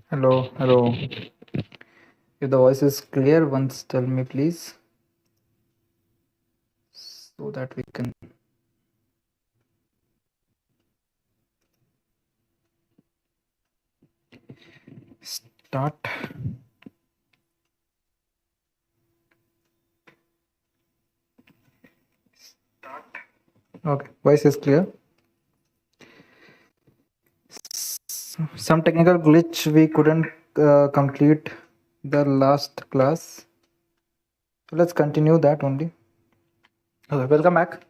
Hello, hello. If the voice is clear, once tell me please, so that we can start. Okay, voice is clear. Some technical glitch, we couldn't complete the last class. So let's continue that only. Okay, welcome back.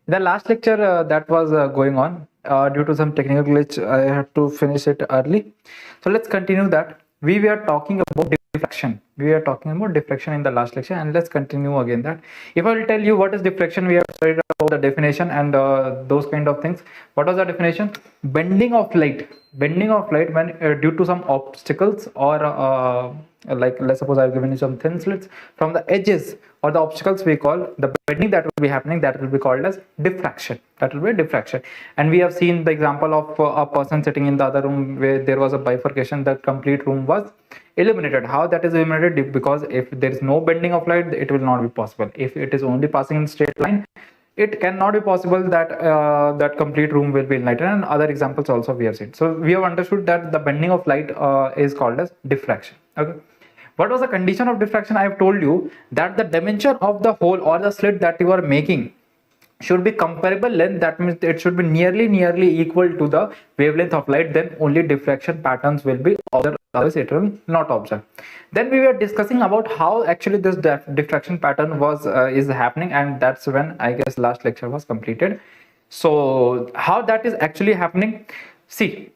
The last lecture that was going on, due to some technical glitch, I had to finish it early. So let's continue that. We were talking about diffraction. We were talking about diffraction in the last lecture, and let's continue again that. If I will tell you what is diffraction, we have studied about the definition and those kind of things. What was the definition? Bending of light. Bending of light when due to some obstacles or like let's suppose I've given you some thin slits from the edges or the obstacles, we call the bending that will be happening, that will be called as diffraction. That will be diffraction. And we have seen the example of a person sitting in the other room where there was a bifurcation, the complete room was illuminated. How that is illuminated? Because if there is no bending of light, it will not be possible. If it is only passing in straight line, it cannot be possible that that complete room will be enlightened. And other examples also we have seen. So we have understood that the bending of light is called as diffraction. Okay. What was the condition of diffraction? I have told you that the dimension of the hole or the slit that you are making should be comparable length. That means it should be nearly equal to the wavelength of light. Then only diffraction patterns will be observed, otherwise it will not observe. Then we were discussing about how actually this diffraction pattern was is happening, and that's when I guess last lecture was completed. So how that is actually happening? See,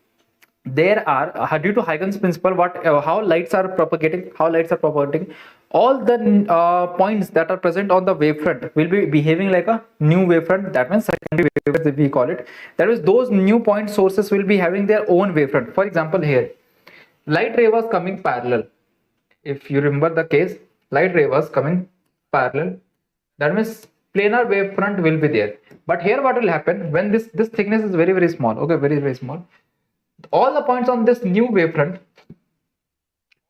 there are due to Huygens principle, what how lights are propagating, all the points that are present on the wavefront will be behaving like a new wavefront. That means secondary wavefront we call it. That is, those new point sources will be having their own wavefront. For example, here light ray was coming parallel. If you remember the case, light ray was coming parallel. That means planar wavefront will be there. But here what will happen when this thickness is very small, okay, very small, all the points on this new wavefront,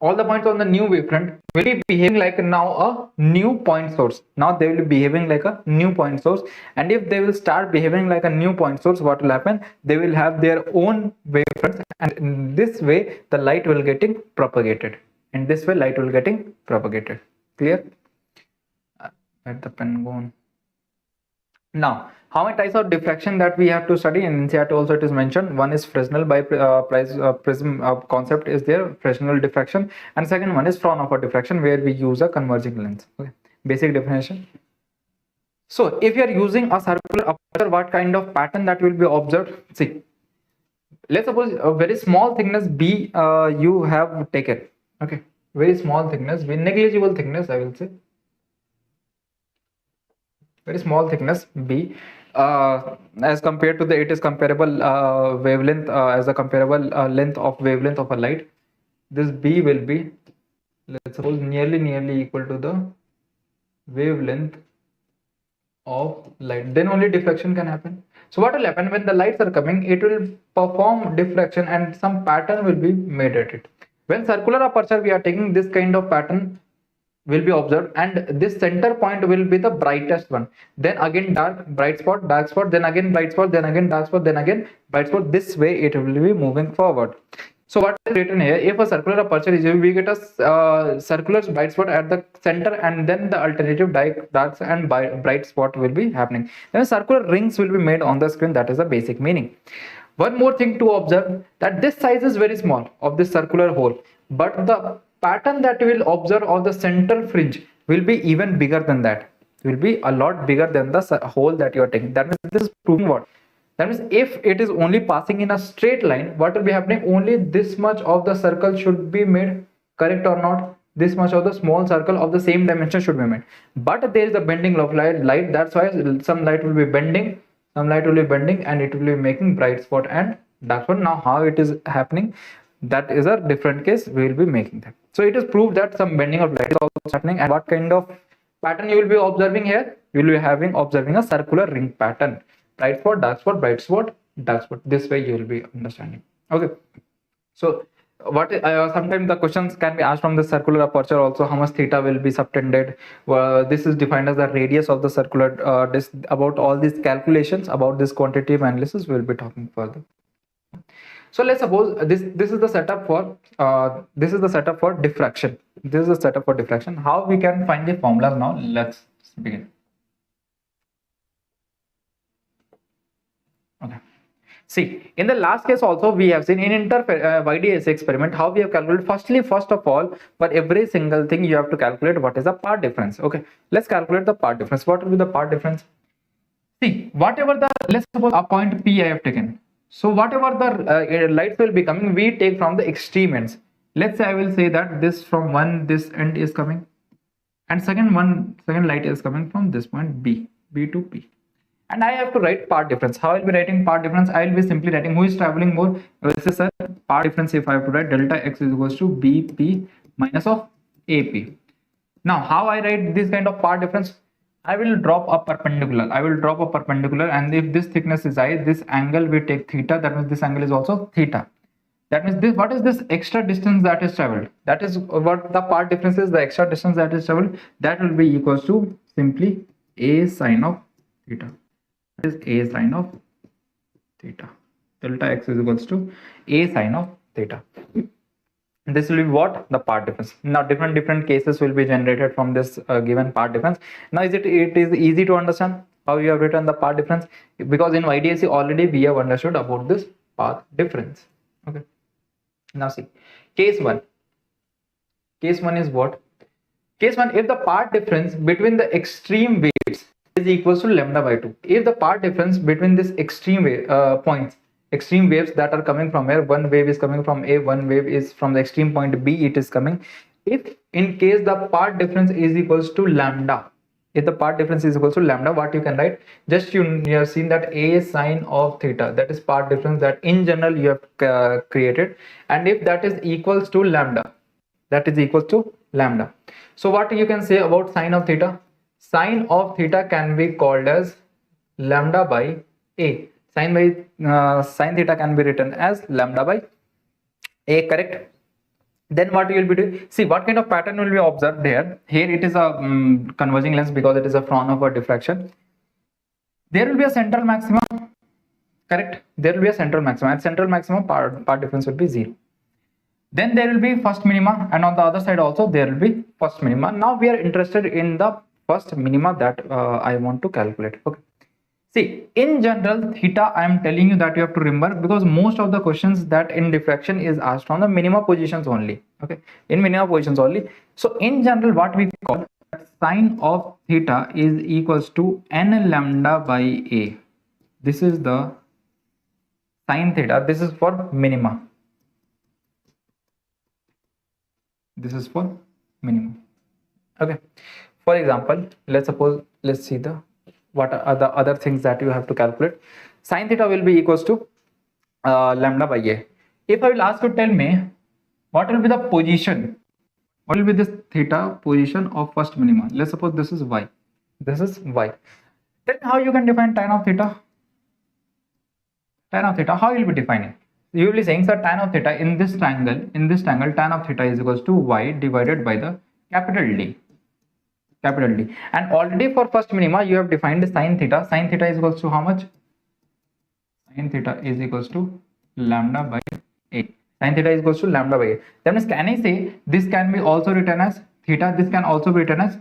all the points on the new wavefront will be behaving like now a new point source. Now they will be behaving like a new point source. And if they will start behaving like a new point source, what will happen? They will have their own wavefronts, and in this way the light will getting propagated. In this way light will getting propagated. Clear? Let the pen go on. Now, how many types of diffraction that we have to study? In NCERT also it is mentioned. One is Fresnel by prism concept is there, Fresnel diffraction, and second one is Fraunhofer diffraction, where we use a converging lens. Okay, basic definition. So if you are using a circular aperture, what kind of pattern that will be observed? See, let's suppose a very small thickness B you have taken. Okay, very small thickness, negligible thickness, I will say. Very small thickness B, as compared to the, it is comparable wavelength as a comparable length of wavelength of a light. This B will be, let's suppose, nearly equal to the wavelength of light. Then only diffraction can happen. So what will happen when the lights are coming? It will perform diffraction and some pattern will be made at it. When circular aperture we are taking, this kind of pattern will be observed, and this center point will be the brightest one. Then again bright spot, dark spot, then again bright spot, then again dark spot, then again bright spot. This way it will be moving forward. So what is written here? If a circular aperture is used, we get a circular bright spot at the center, and then the alternative dark and bright spot will be happening. Then circular rings will be made on the screen. That is the basic meaning. One more thing to observe, that this size is very small of this circular hole, but the pattern that we will observe on the center fringe will be even bigger than that, will be a lot bigger than the hole that you are taking. That means this is proving what? That means if it is only passing in a straight line, what will be happening? Only this much of the circle should be made, correct or not? This much of the small circle of the same dimension should be made. But there is a bending of light, that's why some light will be bending, and it will be making bright spot and dark spot. Now how it is happening, that is a different case, we will be making that. So it is proved that some bending of light is also happening. And what kind of pattern you will be observing here? You will be observing a circular ring pattern. bright spot, dark spot, bright spot, dark spot. This way you will be understanding. Okay. So what sometimes the questions can be asked from the circular aperture also, how much theta will be subtended. This is defined as the radius of the circular. About all these calculations, about this quantitative analysis, we'll be talking further. So let's suppose this is the setup for diffraction. This is the setup for diffraction. How we can find the formulas now? Let's begin. Okay. See, in the last case also we have seen in YDS experiment how we have calculated. First of all, for every single thing you have to calculate what is the part difference. Okay, let's calculate the part difference. What will be the part difference? See, whatever the, let's suppose a point P I have taken. So whatever the lights will be coming, we take from the extreme ends. Let's say I will say that this from this end is coming, and second light is coming from this point B to P. And I have to write part difference. How I will be writing part difference? I will be simply writing who is traveling more. This is a part difference. If I have to write delta x is equals to BP minus of AP. Now, how I write this kind of part difference? I will drop a perpendicular. And if this thickness is I, this angle we take theta. That means this angle is also theta. That means this. What is this extra distance that is traveled? That is what the part difference is. The extra distance that is traveled. That will be equals to simply a sine of theta. Is a sine of theta. Delta x is equals to a sine of theta. This will be what? The part difference. Now different cases will be generated from this given part difference. Now it is easy to understand how you have written the part difference, because in YDSC already we have understood about this path difference. Okay. Now see, case 1. Case 1 is what? Case 1, if the part difference between the extreme waves is equals to lambda by 2. If the part difference between this extreme wave, extreme waves that are coming from here, one wave is coming from A, one wave is from the extreme point B, it is coming. If in case the part difference is equals to lambda, if the part difference is equals to lambda, what you can write? Just you have seen that a sine of theta, that is part difference that in general you have created, and if that is equals to lambda, that is equals to lambda. So what you can say about sine of theta? Sine of theta can be called as lambda by a. Sine theta can be written as lambda by a, correct? Then what you will be doing? See what kind of pattern will be observed here. Here it is a converging lens because it is a front of a diffraction. There will be a central maximum, correct? There will be a central maximum. At central maximum, part difference will be 0. Then there will be first minima, and on the other side also there will be first minima. Now we are interested in the first minima that I want to calculate. Okay. See, in general, theta, I am telling you that you have to remember, because most of the questions that in diffraction is asked from the minima positions only. Okay, in minima positions only. So in general, what we call sine of theta is equals to n lambda by a. This is the sine theta. This is for minima. This is for minimum. Okay. For example, let's see what are the other things that you have to calculate. Sine theta will be equals to lambda by a. If I will ask you, tell me what will be the position, what will be this theta position of first minima. Let's suppose this is y. This is y. Then how you can define tan of theta? Tan of theta, how you will be defining? You will be saying, sir, tan of theta in this triangle, tan of theta is equals to y divided by the capital D. Capital D. And already for first minima, you have defined sine theta. Sine theta is equals to how much? Sine theta is equals to lambda by a. Sine theta is equals to lambda by a. That means, can I say this can be also written as theta? This can also be written as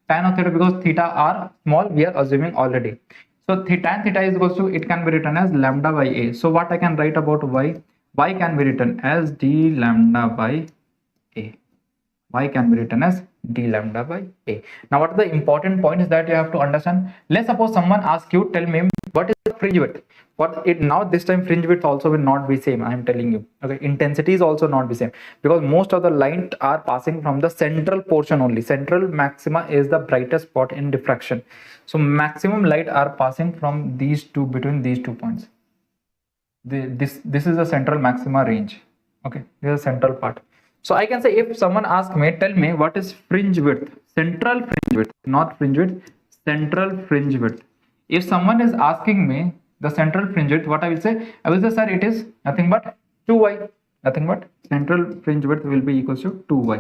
tan of theta, because theta are small, we are assuming already. So tan theta is equals to, it can be written as lambda by a. So what I can write about y? Y can be written as d lambda by a. Y can be written as d lambda by a. Now what are the important points that you have to understand? Let's suppose someone asks you, tell me what is the fringe width. What it now, this time fringe width also will not be same. I am telling you. Okay, intensity is also not be same, because most of the light are passing from the central portion only. Central maxima is the brightest spot in diffraction. So maximum light are passing from these two, between these 2 points. This is the central maxima range. Okay, this is the central part. So I can say, if someone asks me, tell me what is fringe width, central fringe width, not fringe width, central fringe width. If someone is asking me, the central fringe width, what I will say? I will say, sir, it is nothing but 2y. Nothing but central fringe width will be equals to 2y.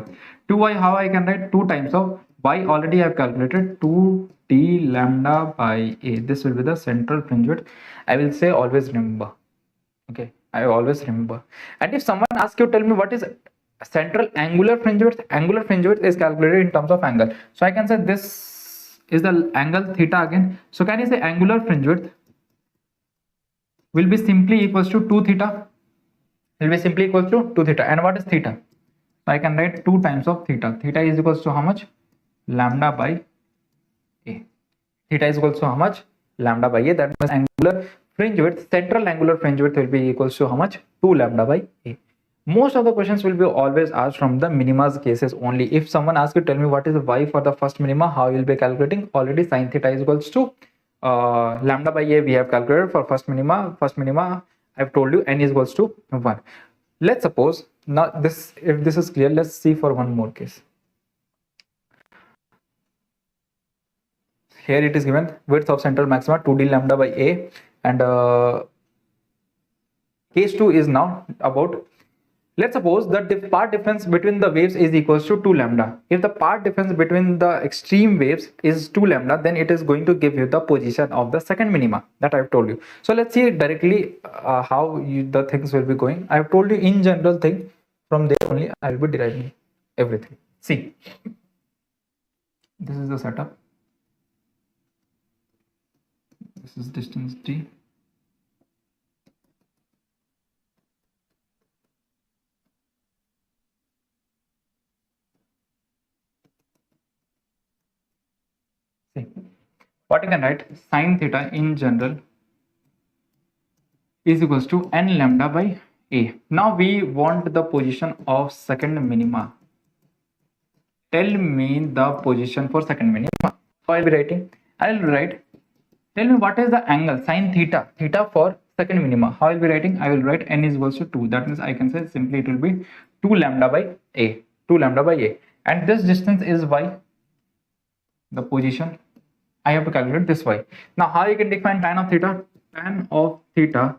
2y, how I can write? 2 times of y already I have calculated, 2d lambda by a. This will be the central fringe width. I will say, always remember. Okay, I always remember. And if someone asks you, tell me what is central angular fringe width. Angular fringe width is calculated in terms of angle. So I can say this is the angle theta again. So can you say angular fringe width will be simply equals to 2 theta? Will be simply equals to 2 theta. And what is theta? So I can write 2 times of theta. Theta is equals to how much? Lambda by a. Theta is equals to how much? Lambda by a. That means angular fringe width, central angular fringe width will be equals to how much? 2 lambda by a. Most of the questions will be always asked from the minimas cases only. If someone asks you, tell me what is y for the first minima, how you will be calculating? Already sin theta is equals to lambda by a we have calculated for first minima. First minima I've told you n is equals to 1. Let's suppose now this, if this is clear, let's see for one more case. Here it is given width of central maxima 2d lambda by a, and case 2 is now about, let's suppose that the path difference between the waves is equals to 2 lambda. If the path difference between the extreme waves is 2 lambda, then it is going to give you the position of the second minima that I've told you. So let's see directly how the things will be going. I've told you in general thing, from there only I will be deriving everything. See, this is the setup. This is distance d. See, what you can write, sine theta in general is equals to n lambda by a. Now we want the position of second minima. Tell me the position for second minima. How I'll be writing? I'll write, tell me what is the angle sine theta, theta for second minima. How I'll be writing? I will write n is equals to 2. That means I can say simply it will be 2 lambda by a. 2 lambda by a. And this distance is y. The position I have to calculate this y. Now how you can define tan of theta? Tan of theta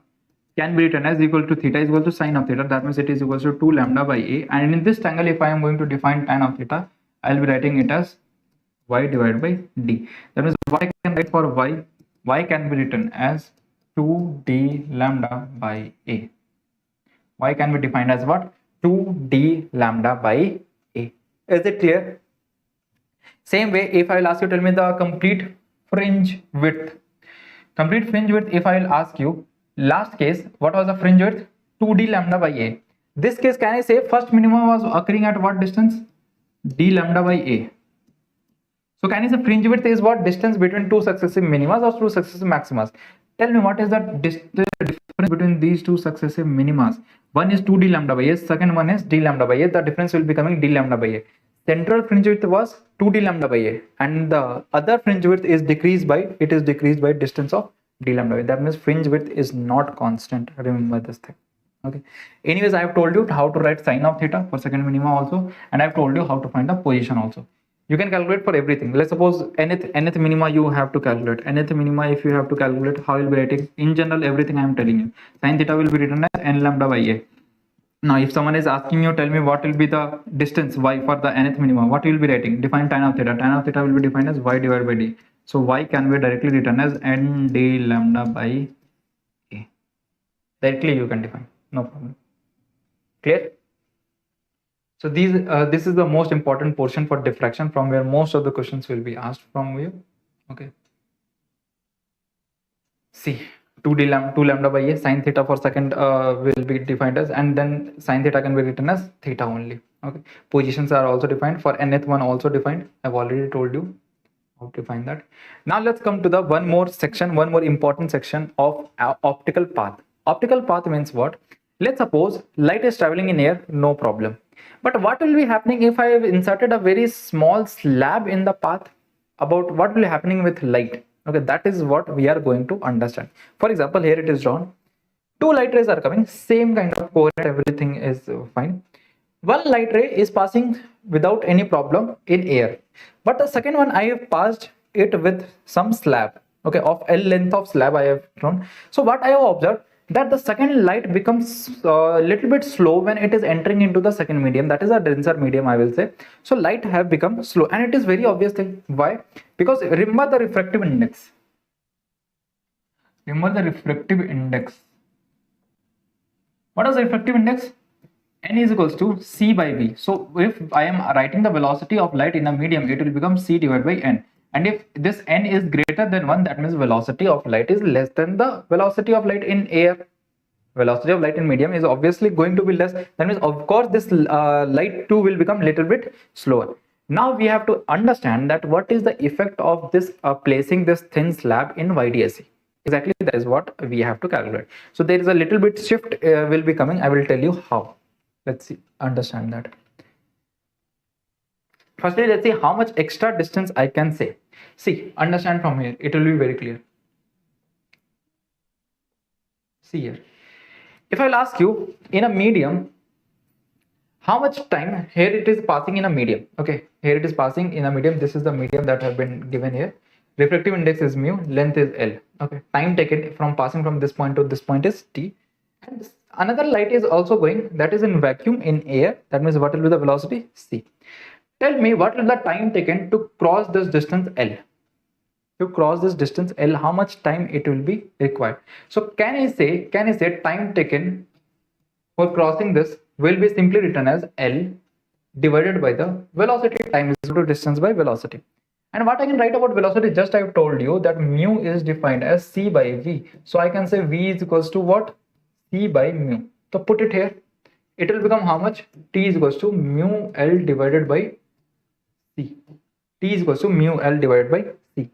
can be written as equal to theta is equal to sine of theta. That means it is equal to 2 lambda by a. And in this triangle, if I am going to define tan of theta, I will be writing it as y divided by d. That means y can write for y can be written as 2d lambda by a. Y can be defined as what? 2d lambda by a. Is it clear? Same way, if I will ask you, tell me the complete fringe width. Complete fringe width, if I will ask you, last case, what was the fringe width? 2d lambda by a. This case, can I say first minimum was occurring at what distance? D lambda by a. So can I say fringe width is what? Distance between two successive minimas or two successive maximas. Tell me what is the difference between these two successive minimas. One is 2d lambda by a, second one is d lambda by a. The difference will be coming d lambda by a. Central fringe width was 2d lambda by a, and the other fringe width is decreased by, it is decreased by distance of d lambda by a. That means fringe width is not constant. Remember this thing. Okay. Anyways, I have told you how to write sine of theta for second minima also, and I have told you how to find the position also. You can calculate for everything. Let's suppose nth minima you have to calculate. Nth minima, if you have to calculate, how will be writing? In general, everything I am telling you. Sine theta will be written as n lambda by a. Now, if someone is asking you, tell me what will be the distance y for the nth minima, what you will be writing? Define tan of theta. Tan of theta will be defined as y divided by d. So y can be directly written as n d lambda by a. Directly you can define, no problem. Clear? So this is the most important portion for diffraction, from where most of the questions will be asked from you. Okay. See, 2 lambda by a, sine theta for second will be defined as, and then sine theta can be written as theta only. Okay. Positions are also defined for nth one, also defined. I've already told you how to find that. Now let's come to the one more important section of optical path. Optical path means what? Let's suppose light is traveling in air, no problem. But what will be happening if I have inserted a very small slab in the path? About what will be happening with light? Okay, that is what we are going to understand. For example, here it is drawn. Two light rays are coming, same kind of coherent, everything is fine. One light ray is passing without any problem in air, but the second one I have passed it with some slab. okay, of L length of slab I have drawn. So what I have observed, that the second light becomes a little bit slow when it is entering into the second medium, that is a denser medium, I will say. So light have become slow, and it is very obvious thing. Why? Because remember the refractive index. Remember the refractive index. What is the refractive index? N is equals to C by V. So if I am writing the velocity of light in a medium, it will become C divided by N. And if this N is greater than 1, that means velocity of light is less than the velocity of light in air. Velocity of light in medium is obviously going to be less. That means of course this light too will become little bit slower. Now we have to understand that what is the effect of this placing this thin slab in YDSC. Exactly, that is what we have to calculate. So there is a little bit shift will be coming. I will tell you how. Let's see, understand that. Firstly, let's see how much extra distance I can say. See, understand from here, it will be very clear. See here, if I'll ask you in a medium, how much time, here it is passing in a medium, okay, here it is passing in a medium, this is the medium that have been given here. Refractive index is mu, length is L, okay, time taken from passing from this point to this point is T. And another light is also going, that is in vacuum, in air, that means what will be the velocity? C. Tell me what will the time taken to cross this distance L? To cross this distance L, how much time it will be required? So can I say time taken for crossing this will be simply written as L divided by the velocity. Time is equal to distance by velocity. And what I can write about velocity, just I have told you that mu is defined as C by V. So I can say V is equals to what? C by mu. So put it here. It will become how much? T is equals to mu L divided by C. T is equals to mu L divided by C.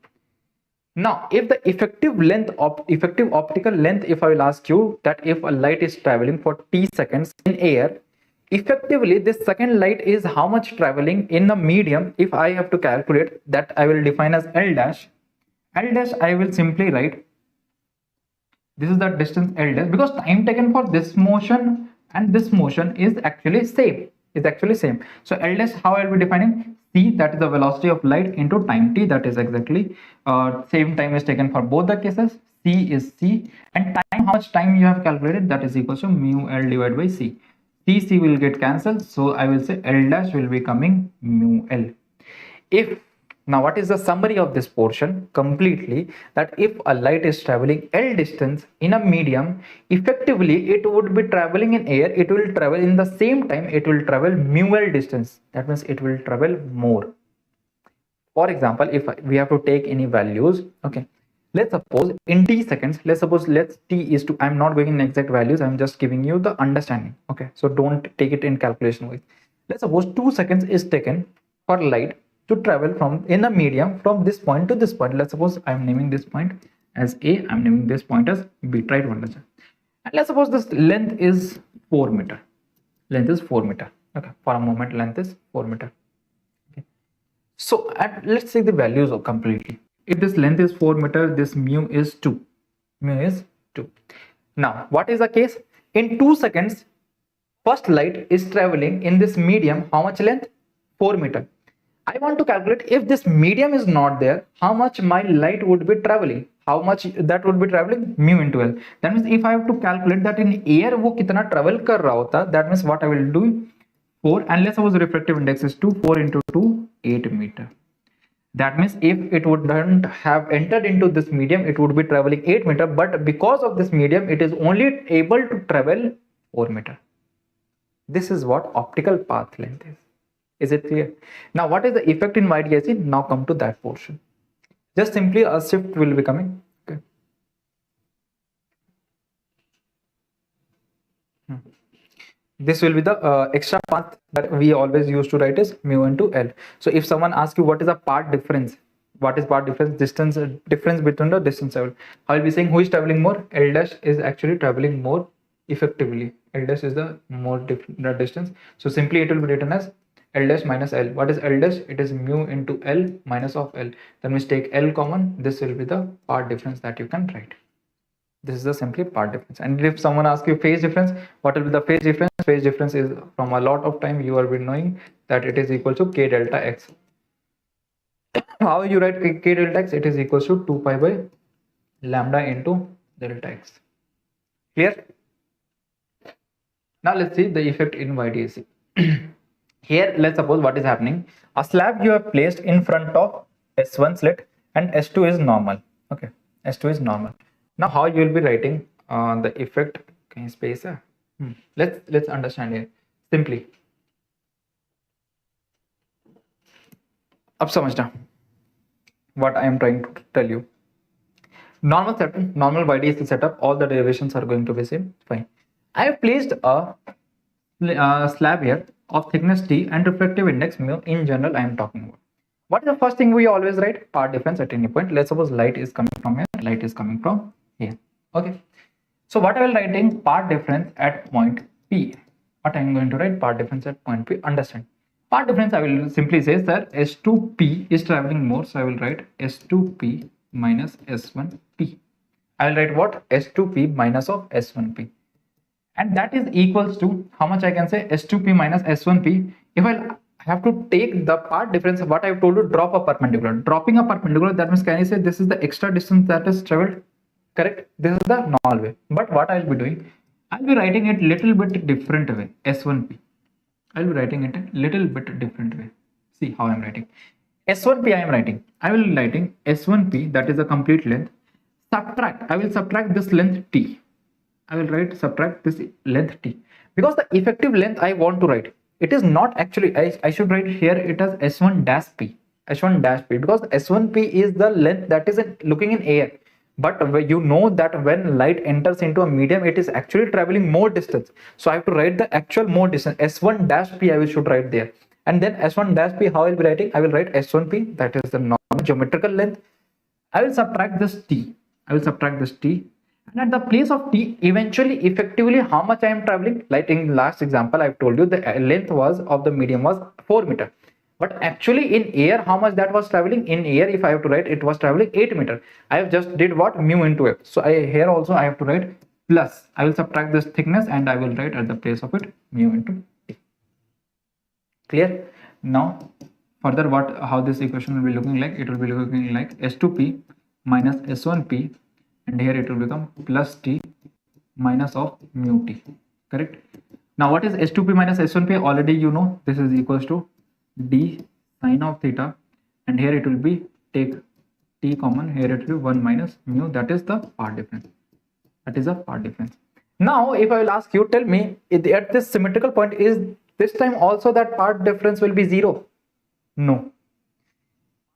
Now, if the effective optical length, if I will ask you that if a light is traveling for T seconds in air, effectively this second light is how much traveling in the medium. If I have to calculate that, I will define as L dash. L dash I will simply write, this is the distance L dash, because time taken for this motion and this motion is actually same. So L dash, how I will be defining? C, that is the velocity of light, into time T, that is exactly same time is taken for both the cases. C is C, and time, how much time you have calculated, that is equal to mu L divided by C. C will get cancelled, so I will say L dash will be coming mu L. If now, what is the summary of this portion? Completely, that if a light is traveling L distance in a medium, effectively it would be traveling in air, it will travel in the same time, it will travel mu L distance. That means it will travel more. For example, if we have to take any values, okay, let's suppose in T seconds, let's T is to, I'm not going in exact values, I'm just giving you the understanding, okay, so don't take it in calculation wise. Let's suppose 2 seconds is taken for light to travel from in a medium from this point to this point. Let's suppose I'm naming this point as A, I'm naming this point as B. Try to understand. And let's suppose this length is 4 meter. Okay, for a moment length is 4 meter. Okay, so let's take the values of completely. If this length is 4 meter, this mu is 2. Now what is the case? In 2 seconds, first light is traveling in this medium, how much length? 4 meter. I want to calculate, if this medium is not there, how much my light would be traveling, how much that would be traveling, mu into L. That means if I have to calculate that in air wo kitna travel kar raha hota, that means what I will do, 4, and let's suppose the refractive index is 2, 4 into 2, 8 meter. That means if it wouldn't have entered into this medium, it would be traveling 8 meter, but because of this medium, it is only able to travel 4 meter. This is what optical path length is. Is it clear? Now, what is the effect in YDSC? Now come to that portion. Just simply a shift will be coming. Okay. This will be the extra path that we always used to write is mu into L. So if someone asks you what is the path difference, what is path difference? Distance difference between the distance level. I will be saying who is traveling more? L dash is actually traveling more effectively. L dash is the more the distance. So simply it will be written as L dash minus L. What is L dash? It is mu into L minus of L. Then we take L common. This will be the path difference that you can write. This is the simply path difference. And if someone asks you phase difference, what will be the phase difference? Phase difference is, from a lot of time you are been knowing that it is equal to k delta x. How you write k delta x? It is equal to 2 pi by lambda into delta x. Clear? Now let's see the effect in YDC. Here, let's suppose what is happening. A slab you have placed in front of S1 slit and S2 is normal. Okay, S2 is normal. Now, how you will be writing the effect? Can you space? Let's understand here simply. अब समझना what I am trying to tell you. Normal setup, normal YDC setup, all the derivations are going to be same. Fine. I have placed a slab here of thickness T and refractive index mu. In general, I am talking about. What is the first thing we always write? Path difference at any point. Let's suppose light is coming from here, light is coming from here. Okay. So what I will writing path difference at point P. What I am going to write? Path difference at point P. Understand? Path difference, I will simply say, sir, S2P is traveling more. So I will write S2P minus S1P. I will write what? S2P minus of S1P. And that is equals to how much I can say? S2P minus S1P. If I have to take the path difference, what I have told you, drop a perpendicular. Dropping a perpendicular, that means can I say this is the extra distance that is traveled? Correct? This is the normal way. But what I will be doing, I will be writing it little bit different way. S1P. I will be writing it a little bit different way. See how I am writing. S1P I am writing. I will be writing S1P, that is the complete length. Subtract. I will subtract this length T. I will write subtract this length T. Because the effective length I want to write, it is not actually, I should write here it as S1 dash P. S1 dash P, because S1P is the length that is looking in air. But you know that when light enters into a medium, it is actually traveling more distance. So I have to write the actual more distance. S1 dash P I should write there. And then S1 dash P, how I will be writing? I will write S1P, that is the normal geometrical length. I will subtract this T. I will subtract this T. And at the place of T, eventually, effectively, how much I am traveling? Like in last example, I've told you the length was of the medium was 4 meter. But actually in air, how much that was traveling? In air, if I have to write, it was traveling 8 meter. I have just did what? Mu into F. So here also I have to write plus. I will subtract this thickness and I will write at the place of it mu into T. Clear? Now, further how this equation will be looking like? It will be looking like S2P minus S1P. And here it will become plus T minus of mu T. Correct? Now what is S2P minus S1P? Already you know this is equals to D sine of theta. And here it will be take T common. Here it will be 1 minus mu. That is the path difference. That is the path difference. Now if I will ask you, tell me at this symmetrical point, is this time also that path difference will be 0? No.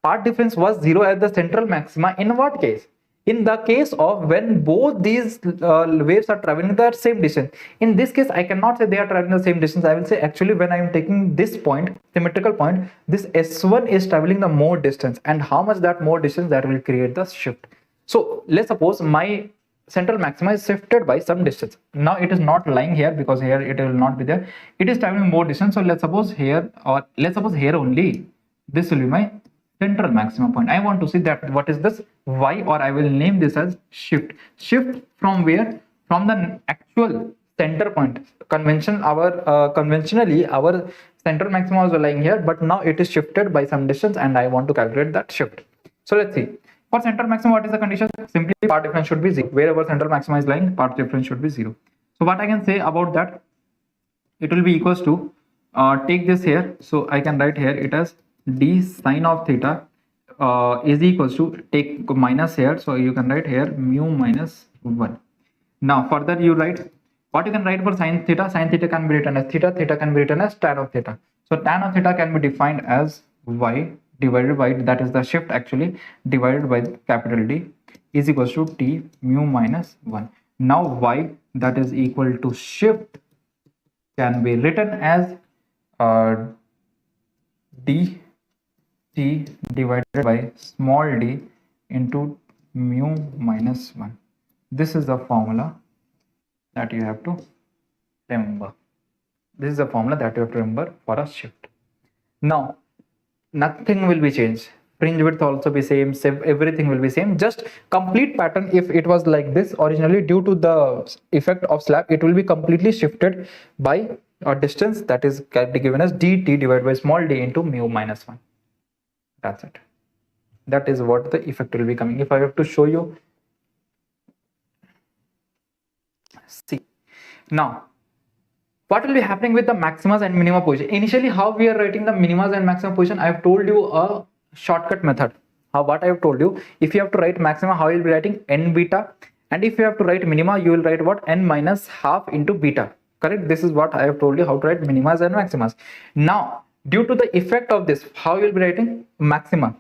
Path difference was 0 at the central maxima. In what case? In the case of when both these waves are traveling the same distance. In this case, I cannot say they are traveling the same distance. I will say actually when I am taking this point, symmetrical point, this S1 is traveling the more distance. And how much that more distance, that will create the shift. So let's suppose my central maxima is shifted by some distance. Now it is not lying here because here it will not be there. It is traveling more distance. So let's suppose here, or let's suppose here only, this will be my central maximum point. I want to see that what is this y, or I will name this as shift. Shift from where? From the actual center point. Conventionally our central maximum was lying here, but now it is shifted by some distance and I want to calculate that shift. So let's see. For central maximum, what is the condition? Simply path difference should be 0. Wherever central maximum is lying, path difference should be 0. So what I can say about that, it will be equals to take this here. So I can write here it as D sine of theta is equals to take minus here. So you can write here mu minus 1. Now further you write what you can write for sine theta. Sine theta can be written as theta. Theta can be written as tan of theta. So tan of theta can be defined as y divided by, that is the shift actually, divided by capital D is equals to T mu minus 1. Now y, that is equal to shift, can be written as d T divided by small d into mu minus 1. This is the formula that you have to remember. This is the formula that you have to remember for a shift. Now, nothing will be changed. Fringe width also be same, everything will be same. Just complete pattern, if it was like this originally, due to the effect of slab, it will be completely shifted by a distance that is given as dt divided by small d into mu minus 1. That's it. That is what the effect will be coming. If I have to show you C. Now, what will be happening with the maximas and minima position? Initially, how we are writing the minimas and maximum position, I have told you a shortcut method. What I have told you, if you have to write maxima, how you will be writing n beta, and if you have to write minima, you will write what? N minus half into beta. Correct? This is what I have told you, how to write minimas and maximas. Now, due to the effect of this, how you will be writing maxima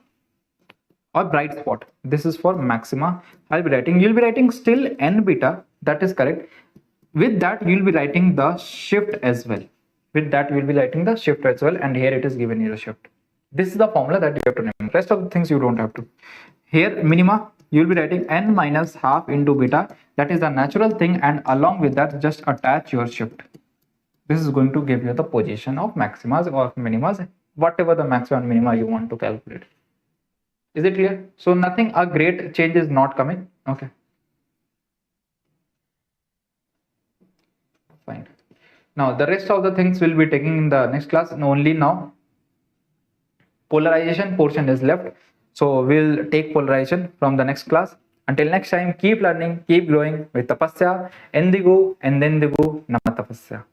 or bright spot? This is for maxima. I'll be writing, you'll be writing still n beta, that is correct. With that, you'll be writing the shift as well. With that, you'll be writing the shift as well, and here it is given here a shift. This is the formula that you have to remember. Rest of the things you don't have to. Here, minima, you'll be writing n minus half into beta. That is the natural thing, and along with that, just attach your shift. This is going to give you the position of maximas or minimas, whatever the maxima and minima you want to calculate. Is it clear? So nothing, a great change is not coming. Okay. Fine. Now the rest of the things will be taking in the next class, and only now polarization portion is left. So we'll take polarization from the next class. Until next time, keep learning, keep growing with Tapasya, Endigo, and then Digo, Nama Tapasya.